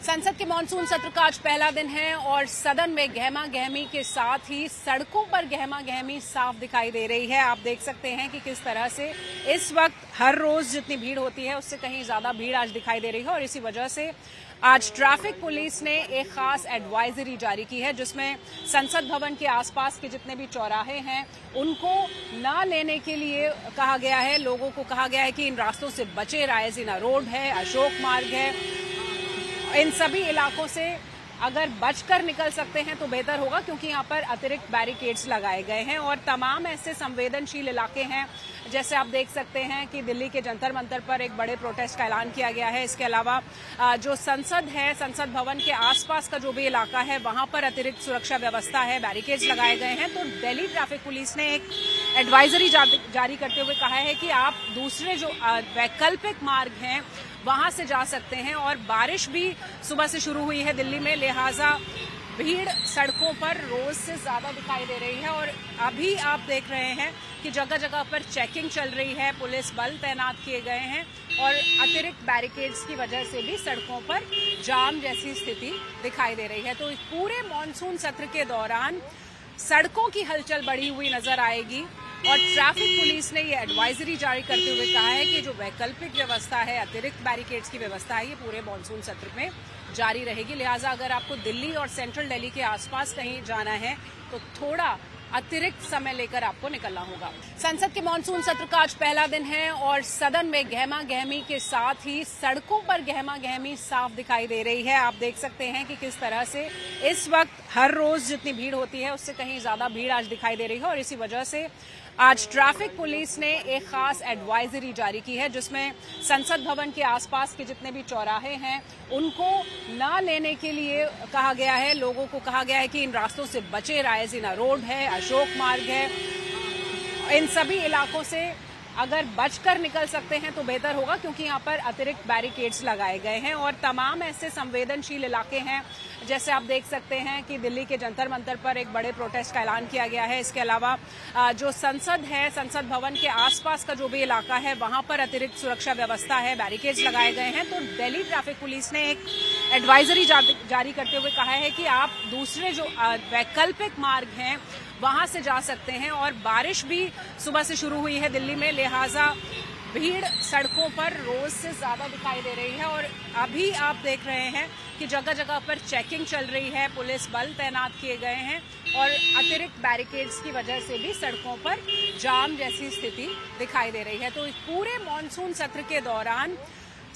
संसद के मानसून सत्र का आज पहला दिन है और सदन में गहमा गहमी के साथ ही सड़कों पर गहमा गहमी साफ दिखाई दे रही है। आप देख सकते हैं कि किस तरह से इस वक्त हर रोज जितनी भीड़ होती है उससे कहीं ज्यादा भीड़ आज दिखाई दे रही है और इसी वजह से आज ट्रैफिक पुलिस ने एक खास एडवाइजरी जारी की है जिसमें संसद भवन के आसपास के जितने भी चौराहे हैं उनको ना लेने के लिए कहा गया है। लोगों को कहा गया है कि इन रास्तों से बचे। रायजीना रोड है, अशोक मार्ग है, इन सभी इलाकों से अगर बचकर निकल सकते हैं तो बेहतर होगा क्योंकि यहाँ पर अतिरिक्त बैरिकेड्स लगाए गए हैं और तमाम ऐसे संवेदनशील इलाके हैं। जैसे आप देख सकते हैं कि दिल्ली के जंतर मंतर पर एक बड़े प्रोटेस्ट का ऐलान किया गया है। इसके अलावा जो संसद है, संसद भवन के आसपास का जो भी इलाका है वहां पर अतिरिक्त सुरक्षा व्यवस्था है, बैरिकेड्स लगाए गए हैं। तो दिल्ली ट्रैफिक पुलिस ने एक एडवाइजरी जारी करते हुए कहा है कि आप दूसरे जो वैकल्पिक मार्ग हैं वहां से जा सकते हैं और बारिश भी सुबह से शुरू हुई है दिल्ली में, लिहाजा भीड़ सड़कों पर रोज से ज्यादा दिखाई दे रही है। और अभी आप देख रहे हैं कि जगह जगह पर चेकिंग चल रही है, पुलिस बल तैनात किए गए हैं और अतिरिक्त बैरिकेड्स की वजह से भी सड़कों पर जाम जैसी स्थिति दिखाई दे रही है। तो पूरे मानसून सत्र के दौरान सड़कों की हलचल बढ़ी हुई नजर आएगी और ट्रैफिक पुलिस ने ये एडवाइजरी जारी करते हुए कहा है कि जो वैकल्पिक व्यवस्था है, अतिरिक्त बैरिकेड्स की व्यवस्था है, ये पूरे मानसून सत्र में जारी रहेगी। लिहाजा अगर आपको दिल्ली और सेंट्रल दिल्ली के आसपास कहीं जाना है तो थोड़ा अतिरिक्त समय लेकर आपको निकलना होगा। संसद के मानसून सत्र का आज पहला दिन है और सदन में गहमा गहमी के साथ ही सड़कों पर गहमा गहमी साफ दिखाई दे रही है। आप देख सकते हैं कि किस तरह से इस वक्त हर रोज जितनी भीड़ होती है उससे कहीं ज्यादा भीड़ आज दिखाई दे रही है और इसी वजह से आज ट्रैफिक पुलिस ने एक खास एडवाइजरी जारी की है जिसमें संसद भवन के आसपास के जितने भी चौराहे हैं उनको ना लेने के लिए कहा गया है। लोगों को कहा गया है कि इन रास्तों से बचे। रायजीना रोड है, अशोक मार्ग है, इन सभी इलाकों से अगर बचकर निकल सकते हैं तो बेहतर होगा क्योंकि यहाँ पर अतिरिक्त बैरिकेड्स लगाए गए हैं और तमाम ऐसे संवेदनशील इलाके हैं। जैसे आप देख सकते हैं कि दिल्ली के जंतर मंतर पर एक बड़े प्रोटेस्ट का ऐलान किया गया है। इसके अलावा जो संसद है, संसद भवन के आसपास का जो भी इलाका है वहां पर अतिरिक्त सुरक्षा व्यवस्था है, बैरिकेड्स लगाए गए हैं। तो दिल्ली ट्रैफिक पुलिस ने एक एडवाइजरी जारी करते हुए कहा है कि आप दूसरे जो वैकल्पिक मार्ग हैं वहां से जा सकते हैं और बारिश भी सुबह से शुरू हुई है दिल्ली में, लिहाजा भीड़ सड़कों पर रोज से ज्यादा दिखाई दे रही है और अभी आप देख रहे हैं कि जगह जगह पर चेकिंग चल रही है, पुलिस बल तैनात किए गए हैं और अतिरिक्त बैरिकेड्स की वजह से भी सड़कों पर जाम जैसी स्थिति दिखाई दे रही है। तो पूरे मानसून सत्र के दौरान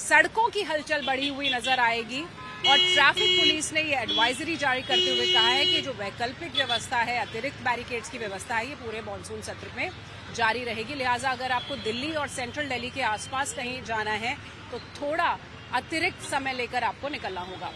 सड़कों की हलचल बढ़ी हुई नजर आएगी और ट्रैफिक पुलिस ने ये एडवाइजरी जारी करते हुए कहा है कि जो वैकल्पिक व्यवस्था है, अतिरिक्त बैरिकेड्स की व्यवस्था है, ये पूरे मानसून सत्र में जारी रहेगी। लिहाजा अगर आपको दिल्ली और सेंट्रल दिल्ली के आसपास कहीं जाना है तो थोड़ा अतिरिक्त समय लेकर आपको निकलना होगा।